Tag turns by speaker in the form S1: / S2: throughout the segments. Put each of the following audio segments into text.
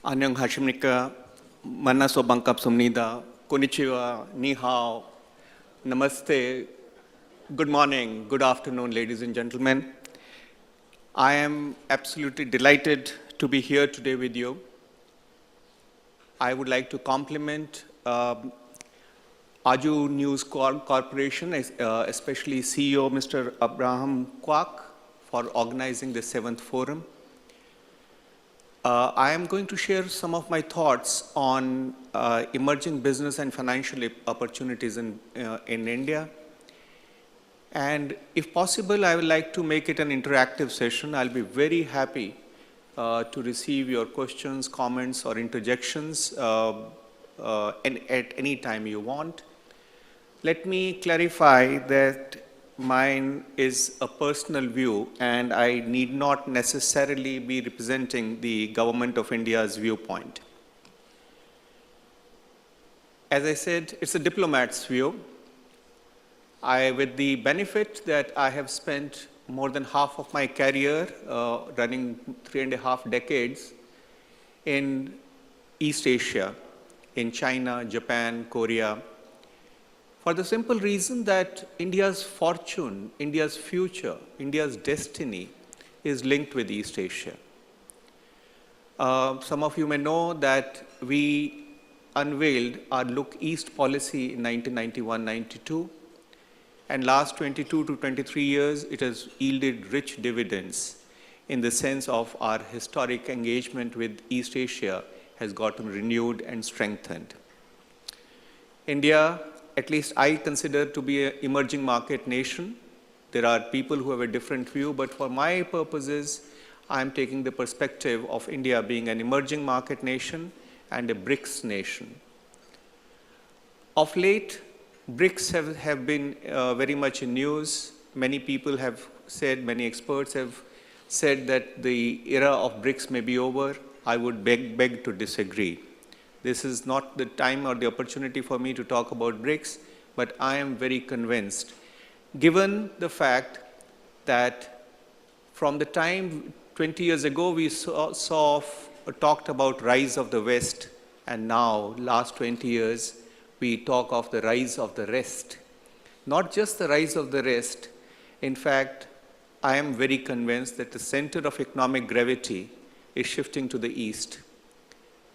S1: 안녕하십니까. 만나서 반갑습니다. konnichiwa, ni hao, namaste, good morning, good afternoon, ladies and gentlemen. I am absolutely delighted to be here today with you. I would like to compliment Aju News Corporation, especially CEO Mr. Abraham Kwak, for organizing the 7th forum. I am going to share some of my thoughts on emerging business and financial opportunities in India. And if possible, I would like to make it an interactive session. I'll be very happy to receive your questions, comments, or interjections at any time you want. Let me clarify that mine is a personal view, and I need not necessarily be representing the government of India's viewpoint. As I said, it's a diplomat's view. With the benefit that I have spent more than half of my career, running 3.5 decades, in East Asia, in China, Japan, Korea, for the simple reason that India's fortune, India's future, India's destiny is linked with East Asia. Some of you may know that we unveiled our Look East policy in 1991-92, and last 22 to 23 years, it has yielded rich dividends in the sense of our historic engagement with East Asia has gotten renewed and strengthened. India, at least I consider to be an emerging market nation. There are people who have a different view, but for my purposes, I'm taking the perspective of India being an emerging market nation and a BRICS nation. Of late, BRICS have been very much in news. Many people have said, many experts have said that the era of BRICS may be over. I would beg to disagree. This is not the time or the opportunity for me to talk about BRICS, but I am very convinced, given the fact that from the time 20 years ago we talked about rise of the West, and now, last 20 years, we talk of the rise of the rest. Not just the rise of the rest. In fact, I am very convinced that the center of economic gravity is shifting to the East.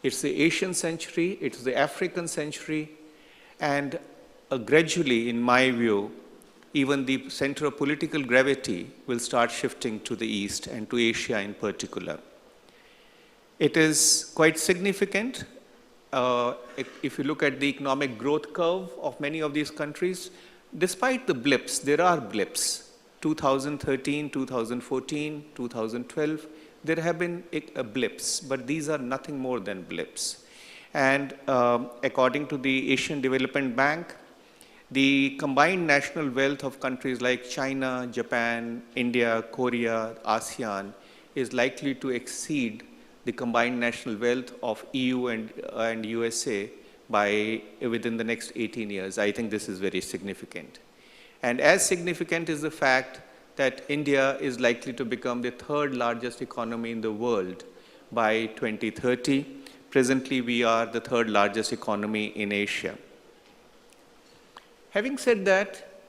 S1: It's the Asian century, it's the African century, and gradually, in my view, even the center of political gravity will start shifting to the East and to Asia in particular. It is quite significant. If you look at the economic growth curve of many of these countries, despite the blips, there are blips. 2013, 2014, 2012, there have been blips, but these are nothing more than blips. And according to the Asian Development Bank, the combined national wealth of countries like China, Japan, India, Korea, ASEAN is likely to exceed the combined national wealth of EU and USA within the next 18 years. I think this is very significant. And as significant is the fact that India is likely to become the 3rd largest economy in the world by 2030. Presently, we are the 3rd largest economy in Asia. Having said that,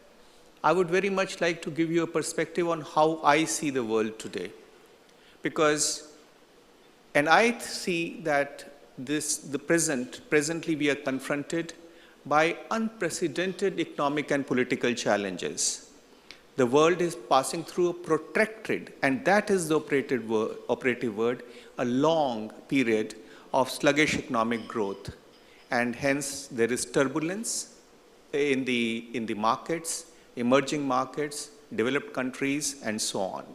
S1: I would very much like to give you a perspective on how I see the world today. And I see that presently we are confronted by unprecedented economic and political challenges. The world is passing through a protracted, and that is the operative word, a long period of sluggish economic growth. And hence, there is turbulence in the markets, emerging markets, developed countries, and so on.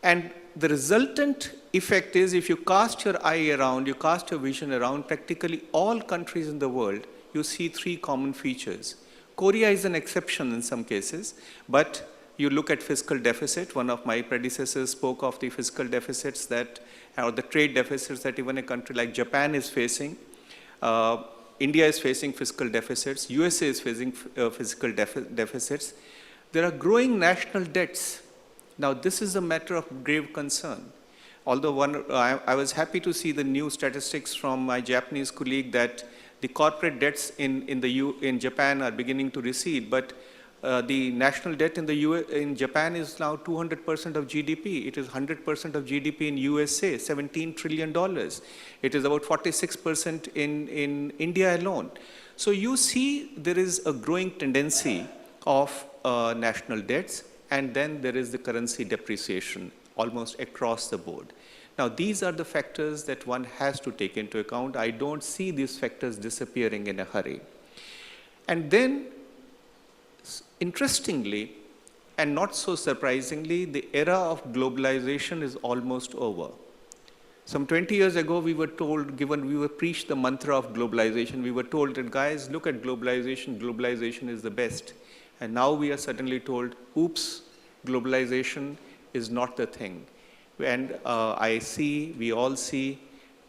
S1: And the resultant effect is, if you cast your eye around, you cast your vision around practically all countries in the world, you see 3 common features. Korea is an exception in some cases, but you look at fiscal deficit. One of my predecessors spoke of the fiscal deficits or the trade deficits that even a country like Japan is facing. India is facing fiscal deficits. USA is facing fiscal deficits. There are growing national debts. Now, this is a matter of grave concern. Although I was happy to see the new statistics from my Japanese colleague that the corporate debts in Japan are beginning to recede, but the national debt in Japan is now 200% of GDP. It is 100% of GDP in USA, $17 trillion. It is about 46% in India alone. So you see there is a growing tendency of national debts, and then there is the currency depreciation almost across the board. Now, these are the factors that one has to take into account. I don't see these factors disappearing in a hurry. And then, interestingly, and not so surprisingly, the era of globalization is almost over. Some 20 years ago, we were told, we were preached the mantra of globalization. We were told that, guys, look at globalization. Globalization is the best. And now we are suddenly told, oops, globalization is not the thing. And we all see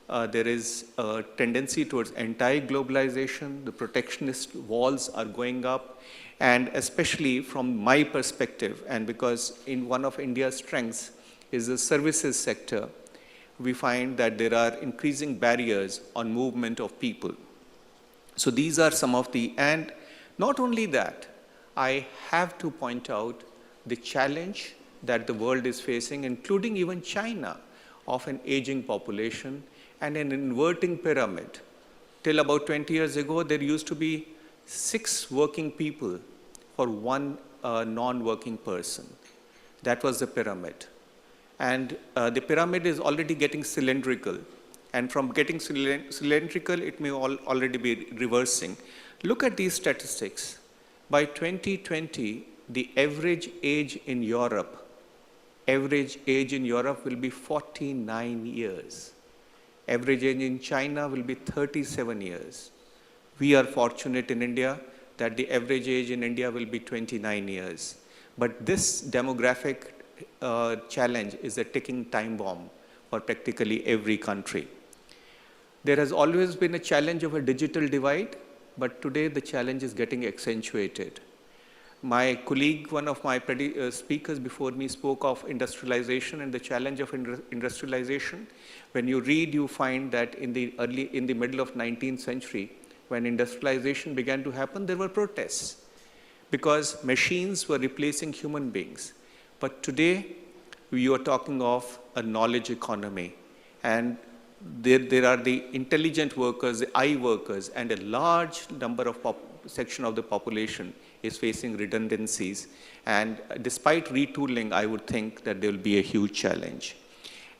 S1: there is a tendency towards anti-globalization. The protectionist walls are going up. And especially from my perspective, and because in one of India's strengths is the services sector, we find that there are increasing barriers on movement of people. So these are some of and not only that, I have to point out the challenge that the world is facing, including even China, of an aging population and an inverting pyramid. Till about 20 years ago, there used to be 6 working people for 1 non-working person. That was the pyramid. And the pyramid is already getting cylindrical. And from getting cylindrical, it may already be reversing. Look at these statistics. By 2020, the average age in Europe will be 49 years. Average age in China will be 37 years. We are fortunate in India that the average age in India will be 29 years. But this demographic challenge is a ticking time bomb for practically every country. There has always been a challenge of a digital divide, but today the challenge is getting accentuated. My colleague, one of my speakers before me, spoke of industrialization and the challenge of industrialization. When you read, you find that in the middle of 19th century, when industrialization began to happen, there were protests because machines were replacing human beings. But today, we are talking of a knowledge economy, and there are the intelligent workers, the I workers, and a large number of section of the population is facing redundancies. And despite retooling, I would think that there will be a huge challenge.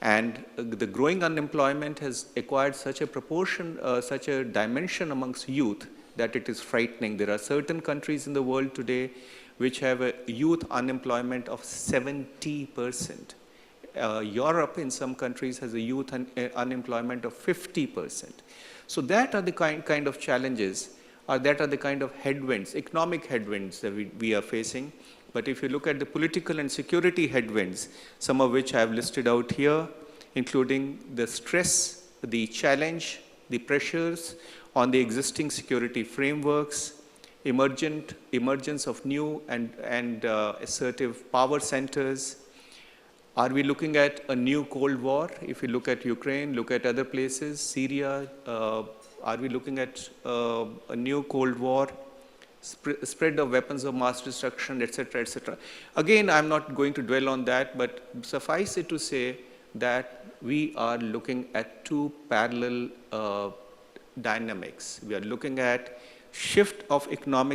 S1: And the growing unemployment has acquired such a proportion, such a dimension amongst youth that it is frightening. There are certain countries in the world today which have a youth unemployment of 70%. Europe in some countries has a youth unemployment of 50%. So that are the kind of challenges, or that are the kind of headwinds, economic headwinds that we are facing. But if you look at the political and security headwinds, some of which I have listed out here, including the stress, the challenge, the pressures on the existing security frameworks, emergence of new and assertive power centers. Are we looking at a new Cold War? If you look at Ukraine, look at other places, Syria, are we looking at a new Cold War? Spread of weapons of mass destruction, etc., etc. Again, I'm not going to dwell on that, but suffice it to say that we are looking at 2 parallel dynamics. We are looking at shift of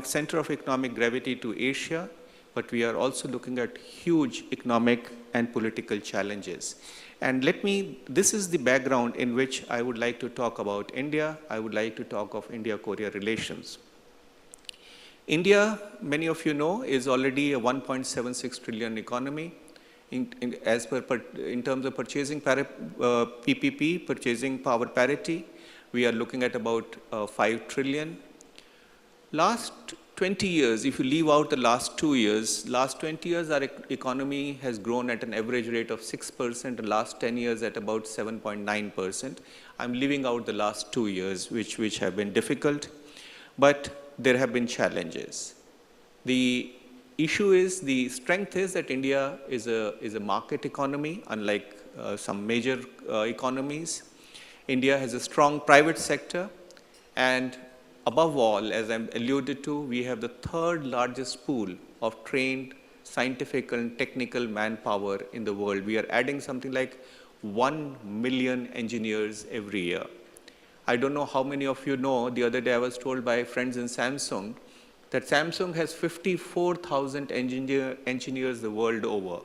S1: center of economic gravity to Asia, but we are also looking at huge economic and political challenges. And this is the background in which I would like to talk about India. I would like to talk of India-Korea relations. India, many of you know, is already a 1.76 trillion economy. In terms of purchasing PPP, purchasing power parity, we are looking at about 5 trillion. Last 20 years, if you leave out the last 2 years, last 20 years our economy has grown at an average rate of 6%, the last 10 years at about 7.9%. I'm leaving out the last 2 years, which have been difficult, but there have been challenges. The issue is, the strength is that India is a market economy, unlike some major economies. India has a strong private sector, and above all, as I alluded to, we have the third largest pool of trained scientific and technical manpower in the world. We are adding something like 1 million engineers every year. I don't know how many of you know, the other day I was told by friends in Samsung that Samsung has 54,000 engineers the world over.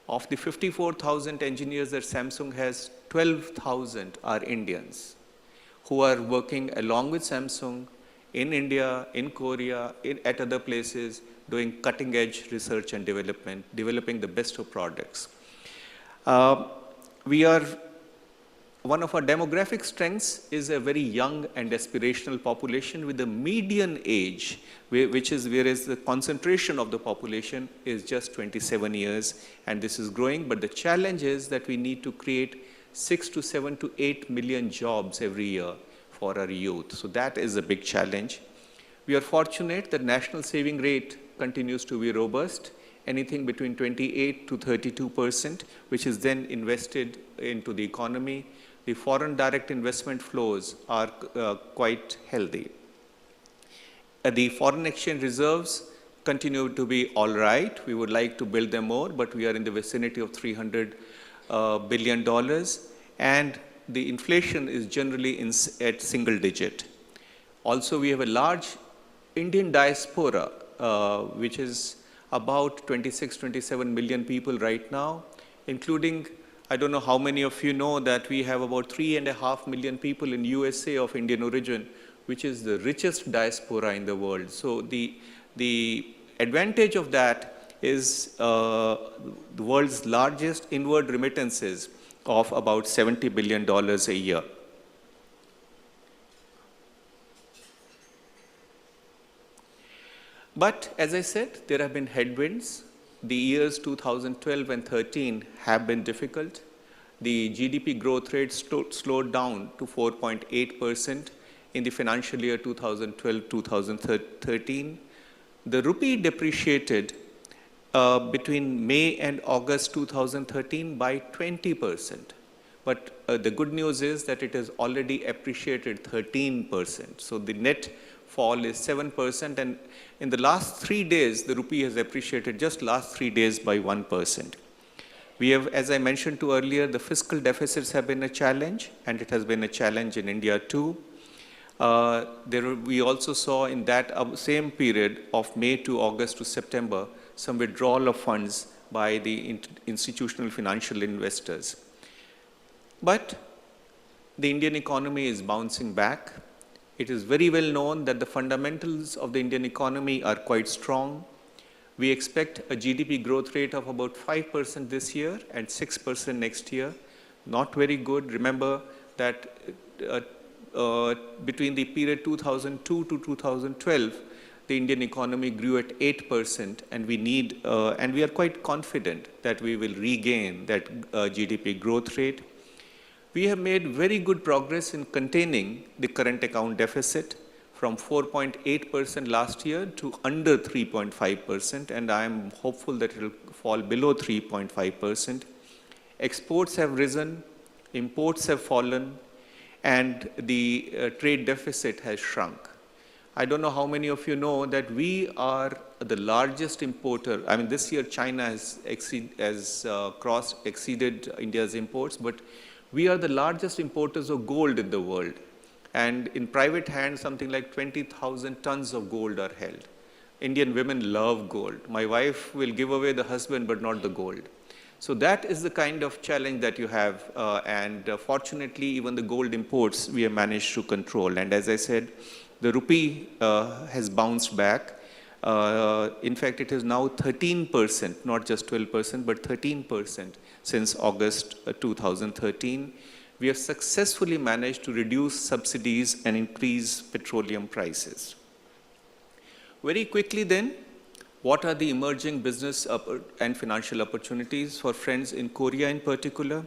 S1: Of the 54,000 engineers that Samsung has, 12,000 are Indians who are working along with Samsung in India, in Korea, at other places, doing cutting-edge research and development, developing the best of products. One of our demographic strengths is a very young and aspirational population with a median age, whereas the concentration of the population is just 27 years, and this is growing. But the challenge is that we need to create 6 to 7 to 8 million jobs every year for our youth. So that is a big challenge. We are fortunate that national saving rate continues to be robust, anything between 28 to 32%, which is then invested into the economy. The foreign direct investment flows are quite healthy. The foreign exchange reserves continue to be all right. We would like to build them more, but we are in the vicinity of $300 billion, and the inflation is generally at single digit. Also, we have a large Indian diaspora, which is about 26-27 million people right now, including, I don't know how many of you know that we have about 3.5 million people in USA of Indian origin, which is the richest diaspora in the world. So the advantage of that is the world's largest inward remittances of about $70 billion a year. But as I said, there have been headwinds. The years 2012 and 13 have been difficult. The GDP growth rate slowed down to 4.8% in the financial year 2012-2013. The rupee depreciated between May and August 2013 by 20%. But the good news is that it has already appreciated 13%. So the net fall is 7%, and in the last 3 days, the rupee has appreciated just last 3 days by 1%. We have, as I mentioned to earlier, the fiscal deficits have been a challenge, and it has been a challenge in India too. We also saw in that same period of May to August to September, some withdrawal of funds by the institutional financial investors. But the Indian economy is bouncing back. It is very well known that the fundamentals of the Indian economy are quite strong. We expect a GDP growth rate of about 5% this year and 6% next year. Not very good. Remember that between the period 2002 to 2012, the Indian economy grew at 8%, and we are quite confident that we will regain that GDP growth rate. We have made very good progress in containing the current account deficit from 4.8% last year to under 3.5%, and I am hopeful that it will fall below 3.5%. Exports have risen, imports have fallen, and the trade deficit has shrunk. I don't know how many of you know that we are the largest importer. I mean, this year China has exceeded India's imports, but we are the largest importers of gold in the world. And in private hands, something like 20,000 tons of gold are held. Indian women love gold. My wife will give away the husband, but not the gold. So that is the kind of challenge that you have. Fortunately, even the gold imports, we have managed to control. And as I said, the rupee has bounced back. In fact, it is now 13%, not just 12%, but 13% since August 2013. We have successfully managed to reduce subsidies and increase petroleum prices. Very quickly then, what are the emerging business and financial opportunities for friends in Korea in particular?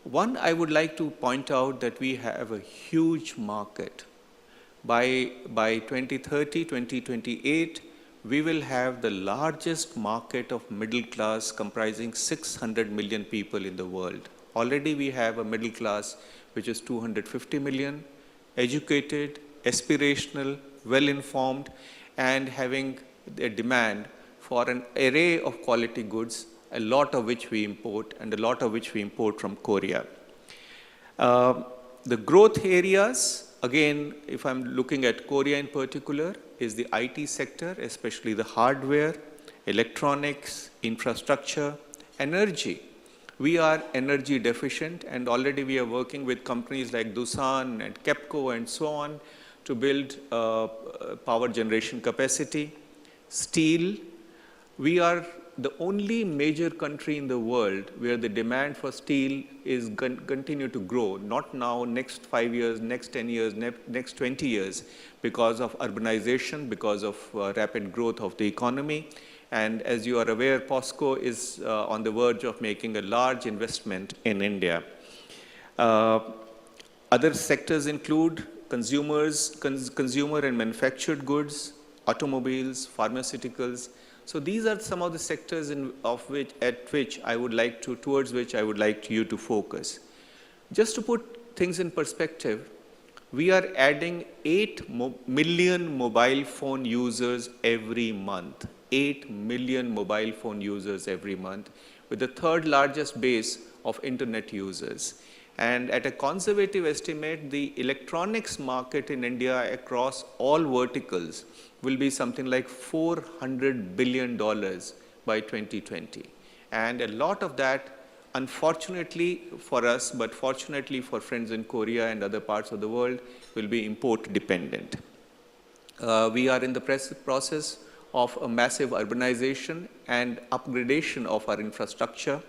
S1: One, I would like to point out that we have a huge market. By 2030, 2028, we will have the largest market of middle class comprising 600 million people in the world. Already we have a middle class which is 250 million, educated, aspirational, well-informed, and having a demand for an array of quality goods, a lot of which we import, and a lot of which we import from Korea. The growth areas, again, if I'm looking at Korea in particular, is the IT sector, especially the hardware, electronics, infrastructure, energy. We are energy deficient, and already we are working with companies like Doosan and KEPCO and so on to build power generation capacity. Steel, we are the only major country in the world where the demand for steel is continue to grow, not now, next 5 years, next 10 years, next 20 years, because of urbanization, because of rapid growth of the economy. And as you are aware, POSCO is on the verge of making a large investment in India. Other sectors include consumer and manufactured goods, automobiles, pharmaceuticals. So these are some of the sectors towards which I would like you to focus. Just to put things in perspective, we are adding 8 million mobile phone users every month. 8 million mobile phone users every month, with the third largest base of internet users. And at a conservative estimate, the electronics market in India across all verticals will be something like $400 billion by 2020. And a lot of that, unfortunately for us, but fortunately for friends in Korea and other parts of the world, will be import dependent. We are in the process of a massive urbanization and upgradation of our infrastructure.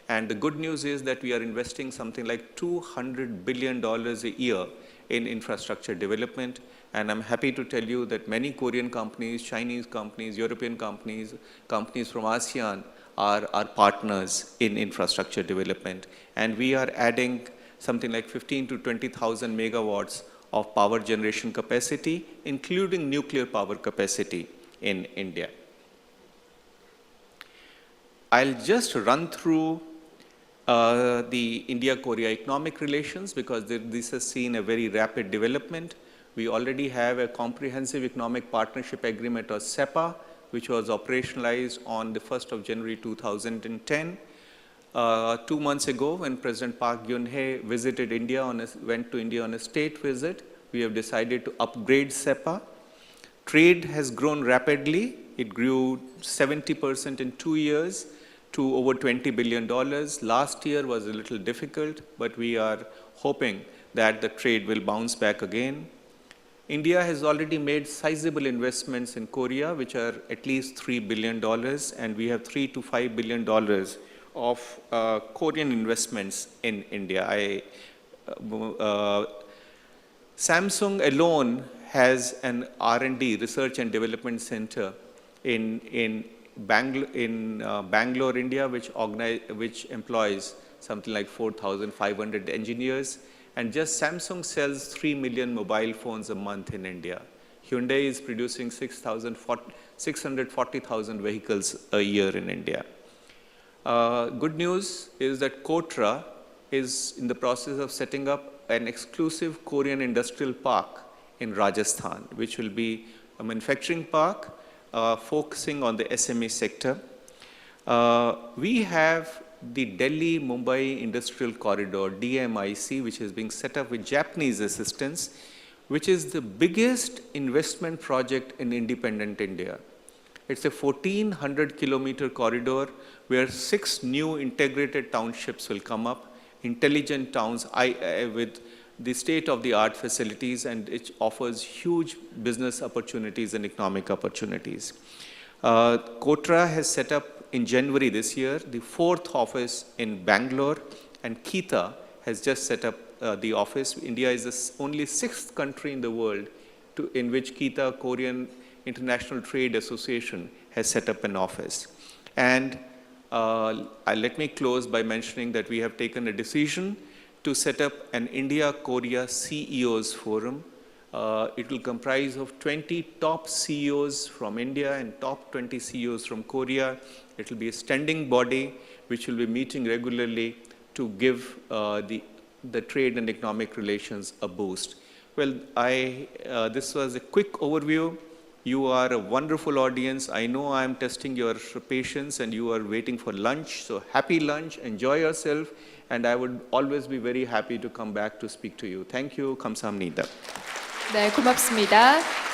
S1: And the good news is that we are investing something like $200 billion a year in infrastructure development. And I'm happy to tell you that many Korean companies, Chinese companies, European companies, companies from ASEAN are our partners in infrastructure development. And we are adding something like 15 to 20,000 megawatts of power generation capacity, including nuclear power capacity in India. I'll just run through the India-Korea economic relations because this has seen a very rapid development. We already have a comprehensive economic partnership agreement, or CEPA, which was operationalized on the 1st of January 2010. 2 months ago, when President Park Geun-hye went to India on a state visit, we have decided to upgrade CEPA. Trade has grown rapidly. It grew 70% in 2 years to over $20 billion. Last year was a little difficult, but we are hoping that the trade will bounce back again. India has already made sizable investments in Korea, which are at least $3 billion, and we have $3 to $5 billion of Korean investments in India. Samsung alone has an R&D, research and development center in Bangalore, India, which employs something like 4,500 engineers. And just Samsung sells 3 million mobile phones a month in India. Hyundai is producing 640,000 vehicles a year in India. Good news is that Kotra is in the process of setting up an exclusive Korean industrial park in Rajasthan, which will be a manufacturing park focusing on the SME sector. We have the Delhi-Mumbai Industrial Corridor, DMIC, which is being set up with Japanese assistance, which is the biggest investment project in independent India. It's a 1,400-kilometer corridor where 6 new integrated townships will come up, intelligent towns with the state-of-the-art facilities, and it offers huge business opportunities and economic opportunities. Kotra has set up in January this year the 4th office in Bangalore, and Kita has just set up the office. India is the only 6th country in the world in which Kita, Korean International Trade Association, has set up an office. And let me close by mentioning that we have taken a decision to set up an India-Korea CEOs Forum. It will comprise of 20 top CEOs from India and top 20 CEOs from Korea. It will be a standing body which will be meeting regularly to give the trade and economic relations a boost. Well, this was a quick overview. You are a wonderful audience. I know I am testing your patience and you are waiting for lunch. So happy lunch, enjoy yourself, and I would always be very happy to come back to speak to you. Thank you. 감사합니다.
S2: 네, 고맙습니다.